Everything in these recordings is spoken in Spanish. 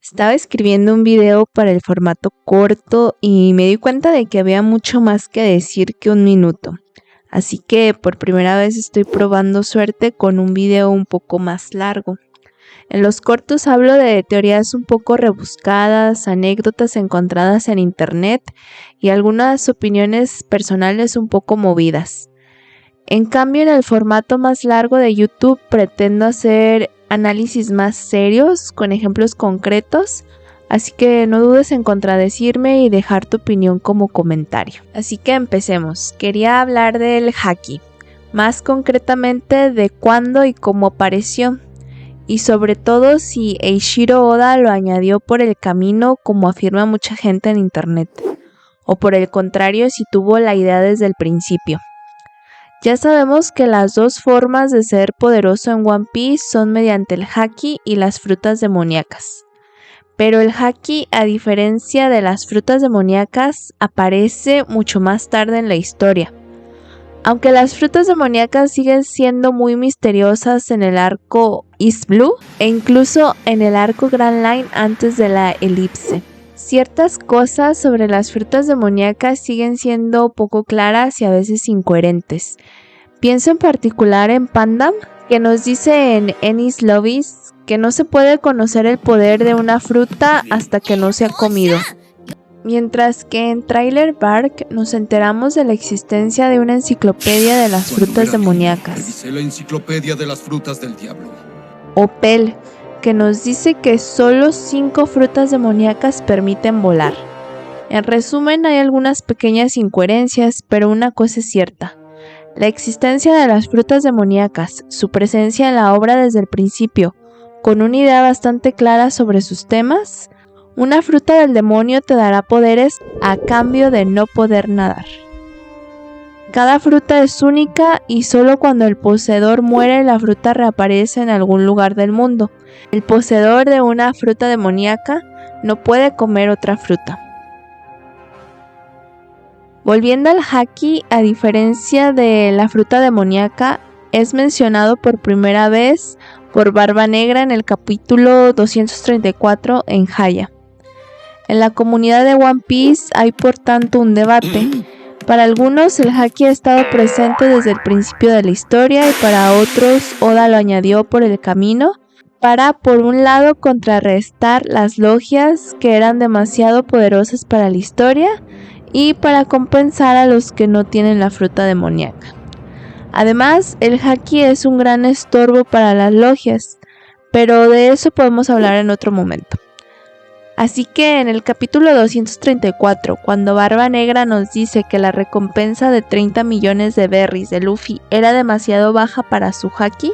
Estaba escribiendo un video para el formato corto y me di cuenta de que había mucho más que decir que un minuto. Así que por primera vez estoy probando suerte con un video un poco más largo. En los cortos hablo de teorías un poco rebuscadas, anécdotas encontradas en internet y algunas opiniones personales un poco movidas. En cambio, en el formato más largo de YouTube pretendo hacer análisis más serios con ejemplos concretos, así que no dudes en contradecirme y dejar tu opinión como comentario. Así que empecemos. Quería hablar del Haki, más concretamente de cuándo y cómo apareció, y sobre todo si Eiichiro Oda lo añadió por el camino como afirma mucha gente en internet, o por el contrario si tuvo la idea desde el principio. Ya sabemos que las dos formas de ser poderoso en One Piece son mediante el Haki y las frutas demoníacas. Pero el Haki, a diferencia de las frutas demoníacas, aparece mucho más tarde en la historia. Aunque las frutas demoníacas siguen siendo muy misteriosas en el arco East Blue e incluso en el arco Grand Line antes de la elipse. Ciertas cosas sobre las frutas demoníacas siguen siendo poco claras y a veces incoherentes. Pienso en particular en Pandam, que nos dice en Enies Lobbies que no se puede conocer el poder de una fruta hasta que no se ha comido. Mientras que en Trailer Bark nos enteramos de la existencia de una enciclopedia de las frutas demoníacas. Revisé la enciclopedia de las frutas del diablo. O Pel, que nos dice que solo 5 frutas demoníacas permiten volar. En resumen, hay algunas pequeñas incoherencias, pero una cosa es cierta. La existencia de las frutas demoníacas, su presencia en la obra desde el principio, con una idea bastante clara sobre sus temas. Una fruta del demonio te dará poderes a cambio de no poder nadar. Cada fruta es única y solo cuando el poseedor muere la fruta reaparece en algún lugar del mundo. El poseedor de una fruta demoníaca no puede comer otra fruta. Volviendo al Haki, a diferencia de la fruta demoníaca, es mencionado por primera vez por Barba Negra en el capítulo 234 en Haya. En la comunidad de One Piece hay por tanto un debate. Para algunos el Haki ha estado presente desde el principio de la historia y para otros Oda lo añadió por el camino para, por un lado, contrarrestar las logias que eran demasiado poderosas para la historia y para compensar a los que no tienen la fruta demoníaca. Además, el Haki es un gran estorbo para las logias, pero de eso podemos hablar en otro momento. Así que en el capítulo 234, cuando Barba Negra nos dice que la recompensa de 30 millones de berries de Luffy era demasiado baja para su Haki,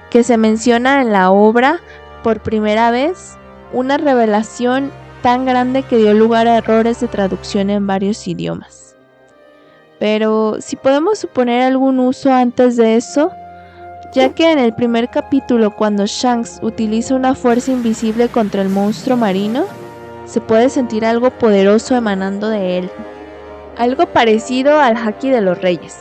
que se menciona en la obra por primera vez, una revelación tan grande que dio lugar a errores de traducción en varios idiomas. Pero si podemos suponer algún uso antes de eso, ya que en el primer capítulo cuando Shanks utiliza una fuerza invisible contra el monstruo marino, se puede sentir algo poderoso emanando de él, algo parecido al Haki de los Reyes.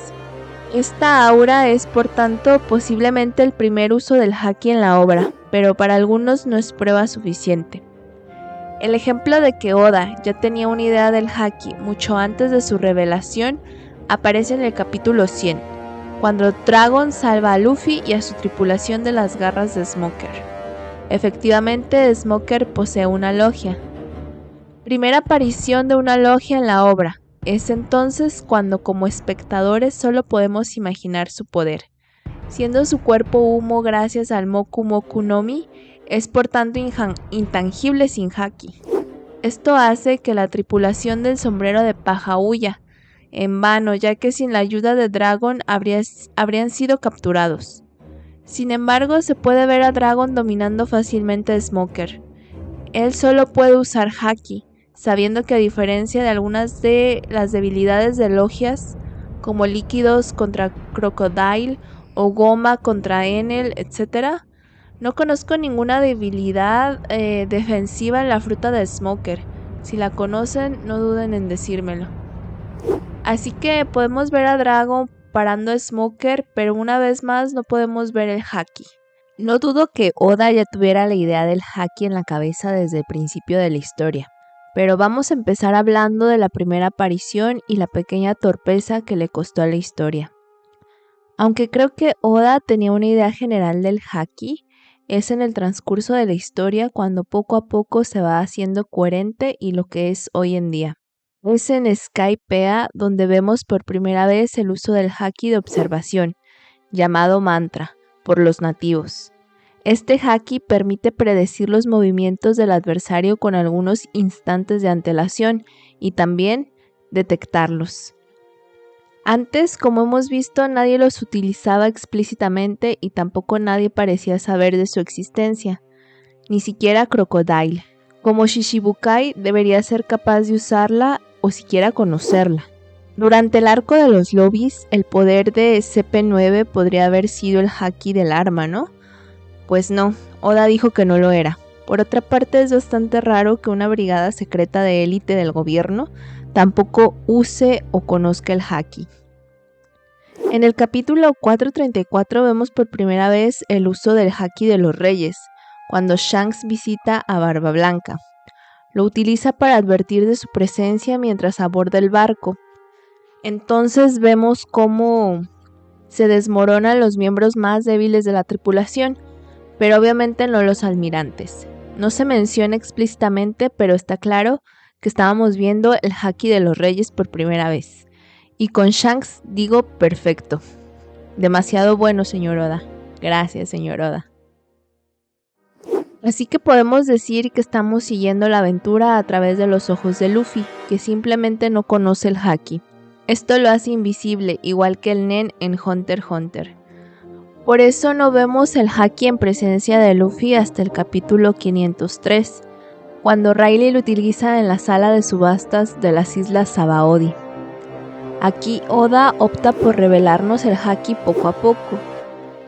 Esta aura es por tanto posiblemente el primer uso del Haki en la obra, pero para algunos no es prueba suficiente. El ejemplo de que Oda ya tenía una idea del Haki mucho antes de su revelación aparece en el capítulo 100, cuando Dragon salva a Luffy y a su tripulación de las garras de Smoker. Efectivamente, Smoker posee una logia. Primera aparición de una logia en la obra. Es entonces cuando como espectadores solo podemos imaginar su poder. Siendo su cuerpo humo gracias al Moku Moku no Mi, es por tanto intangible sin Haki. Esto hace que la tripulación del sombrero de paja huya, en vano, ya que sin la ayuda de Dragon habrían sido capturados. Sin embargo, se puede ver a Dragon dominando fácilmente a Smoker. Él solo puede usar Haki, sabiendo que a diferencia de algunas de las debilidades de logias, como líquidos contra Crocodile o goma contra Enel, etc., no conozco ninguna debilidad defensiva en la fruta de Smoker. Si la conocen, no duden en decírmelo. Así que podemos ver a Dragon parando a Smoker, pero una vez más no podemos ver el Haki. No dudo que Oda ya tuviera la idea del haki en la cabeza desde el principio de la historia, pero vamos a empezar hablando de la primera aparición y la pequeña torpeza que le costó a la historia. Aunque creo que Oda tenía una idea general del haki, es en el transcurso de la historia cuando poco a poco se va haciendo coherente y lo que es hoy en día. Es en Skypiea donde vemos por primera vez el uso del haki de observación, llamado mantra, por los nativos. Este haki permite predecir los movimientos del adversario con algunos instantes de antelación y también detectarlos. Antes, como hemos visto, nadie los utilizaba explícitamente y tampoco nadie parecía saber de su existencia, ni siquiera Crocodile. Como Shichibukai debería ser capaz de usarla o siquiera conocerla. Durante el arco de los lobbies, el poder de CP9 podría haber sido el haki del arma, ¿no? Pues no, Oda dijo que no lo era. Por otra parte, es bastante raro que una brigada secreta de élite del gobierno tampoco use o conozca el haki. En el capítulo 434 vemos por primera vez el uso del haki de los reyes, cuando Shanks visita a Barba Blanca. Lo utiliza para advertir de su presencia mientras aborda el barco. Entonces vemos cómo se desmoronan los miembros más débiles de la tripulación, pero obviamente no los almirantes. No se menciona explícitamente, pero está claro que estábamos viendo el haki de los reyes por primera vez. Y con Shanks digo perfecto. Demasiado bueno, señor Oda. Gracias, señor Oda. Así que podemos decir que estamos siguiendo la aventura a través de los ojos de Luffy, que simplemente no conoce el haki. Esto lo hace invisible, igual que el Nen en Hunter x Hunter. Por eso no vemos el haki en presencia de Luffy hasta el capítulo 503, cuando Rayleigh lo utiliza en la sala de subastas de las islas Sabaody. Aquí Oda opta por revelarnos el haki poco a poco,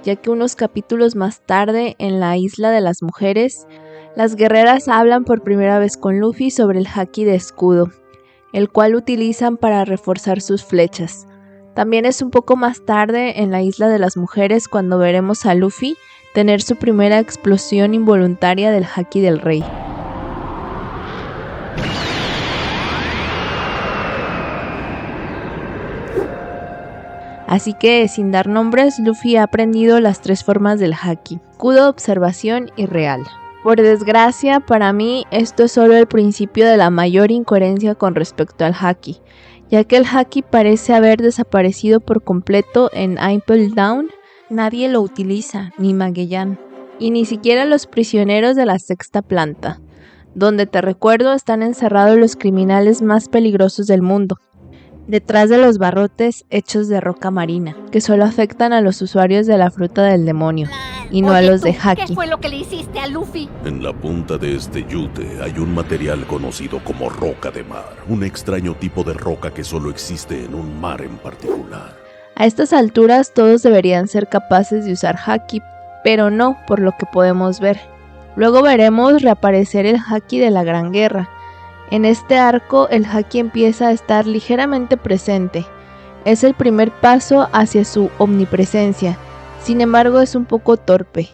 ya que unos capítulos más tarde, en la isla de las mujeres, las guerreras hablan por primera vez con Luffy sobre el haki de escudo, el cual utilizan para reforzar sus flechas. También es un poco más tarde, en la isla de las mujeres, cuando veremos a Luffy tener su primera explosión involuntaria del haki del rey. Así que, sin dar nombres, Luffy ha aprendido las tres formas del haki: escudo, observación y real. Por desgracia, para mí, esto es solo el principio de la mayor incoherencia con respecto al haki, ya que el haki parece haber desaparecido por completo en Impel Down. Nadie lo utiliza, ni Magellan, y ni siquiera los prisioneros de la sexta planta, donde te recuerdo están encerrados los criminales más peligrosos del mundo, detrás de los barrotes hechos de roca marina, que solo afectan a los usuarios de la fruta del demonio, y no a los de haki. ¿Qué fue lo que le hiciste a Luffy? En la punta de este yute hay un material conocido como roca de mar, un extraño tipo de roca que solo existe en un mar en particular. A estas alturas todos deberían ser capaces de usar haki, pero no por lo que podemos ver. Luego veremos reaparecer el haki de la Gran Guerra. En este arco el haki empieza a estar ligeramente presente. Es el primer paso hacia su omnipresencia, sin embargo es un poco torpe.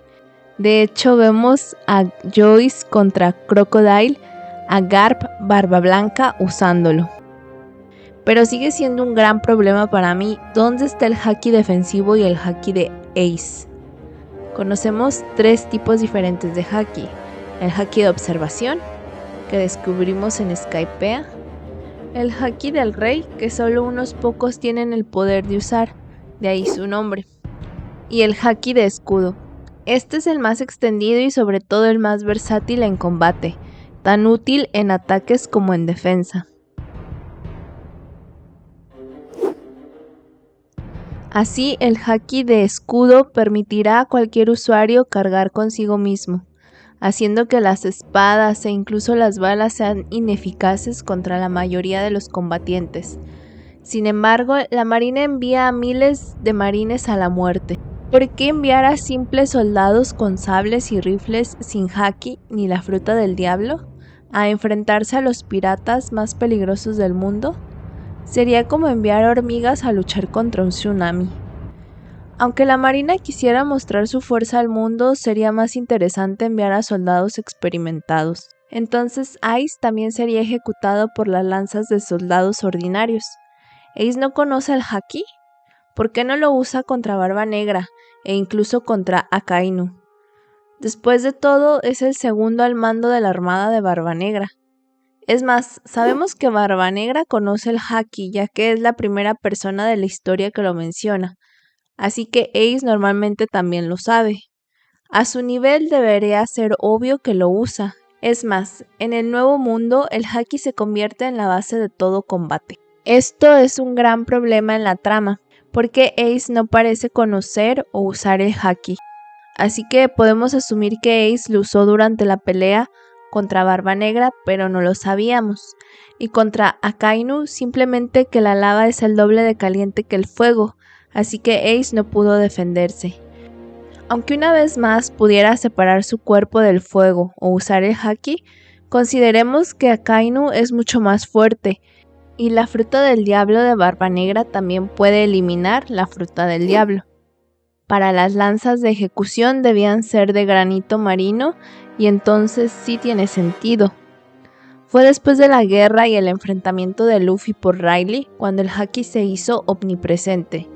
De hecho vemos a Joyce contra Crocodile, a Garp Barba Blanca usándolo. Pero sigue siendo un gran problema para mí, ¿dónde está el haki defensivo y el haki de Ace? Conocemos tres tipos diferentes de haki: el haki de observación, que descubrimos en Skypiea, el haki del rey, que solo unos pocos tienen el poder de usar, de ahí su nombre, y el haki de escudo. Este es el más extendido y sobre todo el más versátil en combate, tan útil en ataques como en defensa. Así, el haki de escudo permitirá a cualquier usuario cargar consigo mismo, haciendo que las espadas e incluso las balas sean ineficaces contra la mayoría de los combatientes. Sin embargo, la marina envía a miles de marines a la muerte. ¿Por qué enviar a simples soldados con sables y rifles sin haki ni la fruta del diablo a enfrentarse a los piratas más peligrosos del mundo? Sería como enviar hormigas a luchar contra un tsunami. Aunque la Marina quisiera mostrar su fuerza al mundo, sería más interesante enviar a soldados experimentados. Entonces Ace también sería ejecutado por las lanzas de soldados ordinarios. ¿Ace no conoce el haki? ¿Por qué no lo usa contra Barba Negra e incluso contra Akainu? Después de todo, es el segundo al mando de la armada de Barba Negra. Es más, sabemos que Barba Negra conoce el haki, ya que es la primera persona de la historia que lo menciona, así que Ace normalmente también lo sabe. A su nivel debería ser obvio que lo usa. Es más, en el nuevo mundo, el haki se convierte en la base de todo combate. Esto es un gran problema en la trama, porque Ace no parece conocer o usar el haki. Así que podemos asumir que Ace lo usó durante la pelea contra Barba Negra, pero no lo sabíamos. Y contra Akainu, simplemente que la lava es el doble de caliente que el fuego, así que Ace no pudo defenderse. Aunque una vez más pudiera separar su cuerpo del fuego o usar el haki, consideremos que Akainu es mucho más fuerte, y la fruta del diablo de Barba Negra también puede eliminar la fruta del diablo. Para las lanzas de ejecución debían ser de granito marino, y entonces sí tiene sentido. Fue después de la guerra y el enfrentamiento de Luffy por Rayleigh cuando el haki se hizo omnipresente.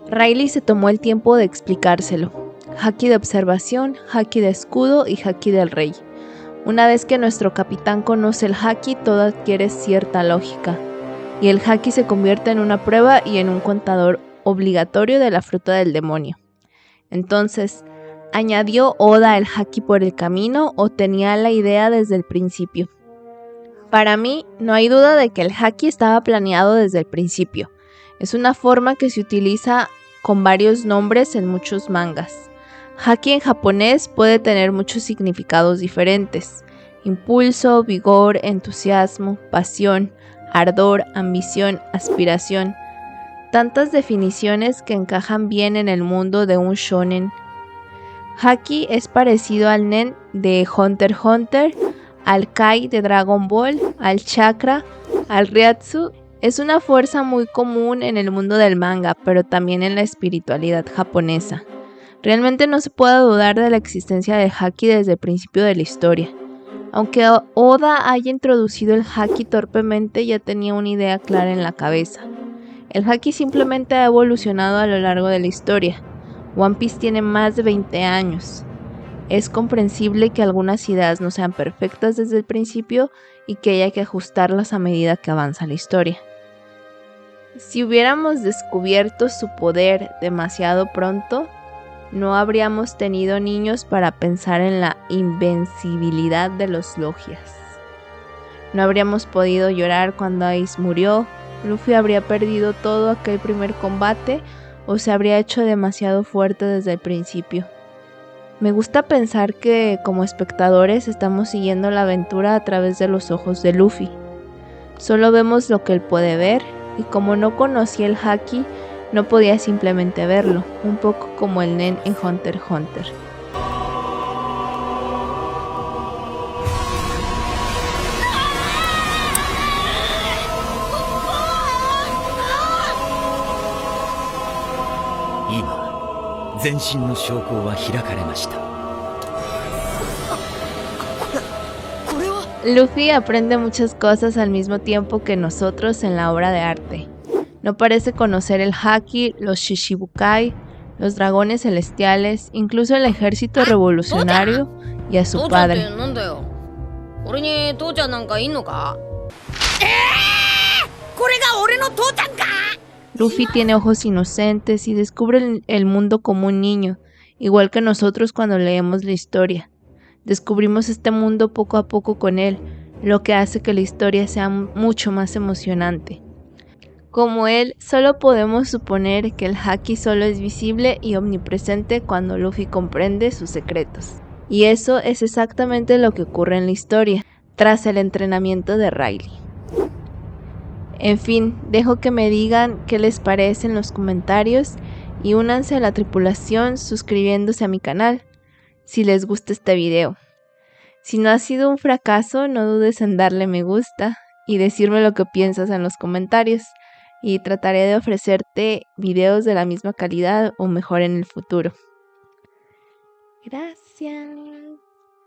Rayleigh se tomó el tiempo de explicárselo. Haki de observación, haki de escudo y haki del rey. Una vez que nuestro capitán conoce el haki, todo adquiere cierta lógica, y el haki se convierte en una prueba y en un contador obligatorio de la fruta del demonio. Entonces, ¿añadió Oda el haki por el camino o tenía la idea desde el principio? Para mí, no hay duda de que el haki estaba planeado desde el principio. Es una forma que se utiliza con varios nombres en muchos mangas. Haki en japonés puede tener muchos significados diferentes: impulso, vigor, entusiasmo, pasión, ardor, ambición, aspiración. Tantas definiciones que encajan bien en el mundo de un shonen. Haki es parecido al Nen de Hunter x Hunter, al Kai de Dragon Ball, al chakra, al Ryatsu. Es una fuerza muy común en el mundo del manga, pero también en la espiritualidad japonesa. Realmente no se puede dudar de la existencia del haki desde el principio de la historia. Aunque Oda haya introducido el haki torpemente, ya tenía una idea clara en la cabeza. El haki simplemente ha evolucionado a lo largo de la historia. One Piece tiene más de 20 años. Es comprensible que algunas ideas no sean perfectas desde el principio y que haya que ajustarlas a medida que avanza la historia. Si hubiéramos descubierto su poder demasiado pronto, no habríamos tenido niños para pensar en la invencibilidad de los Logias. No habríamos podido llorar cuando Ace murió, Luffy habría perdido todo aquel primer combate o se habría hecho demasiado fuerte desde el principio. Me gusta pensar que como espectadores estamos siguiendo la aventura a través de los ojos de Luffy. Solo vemos lo que él puede ver y como no conocía el haki, no podía simplemente verlo, un poco como el Nen en Hunter x Hunter. Luffy aprende muchas cosas al mismo tiempo que nosotros en la obra de arte. No parece conocer el haki, los Shichibukai, los dragones celestiales, incluso el ejército revolucionario y a su padre. Luffy tiene ojos inocentes y descubre el mundo como un niño, igual que nosotros cuando leemos la historia. Descubrimos este mundo poco a poco con él, lo que hace que la historia sea mucho más emocionante. Como él, solo podemos suponer que el haki solo es visible y omnipresente cuando Luffy comprende sus secretos. Y eso es exactamente lo que ocurre en la historia, tras el entrenamiento de Rayleigh. En fin, dejo que me digan qué les parece en los comentarios y únanse a la tripulación suscribiéndose a mi canal si les gusta este video. Si no ha sido un fracaso, no dudes en darle me gusta y decirme lo que piensas en los comentarios. y trataré de ofrecerte videos de la misma calidad o mejor en el futuro. Gracias.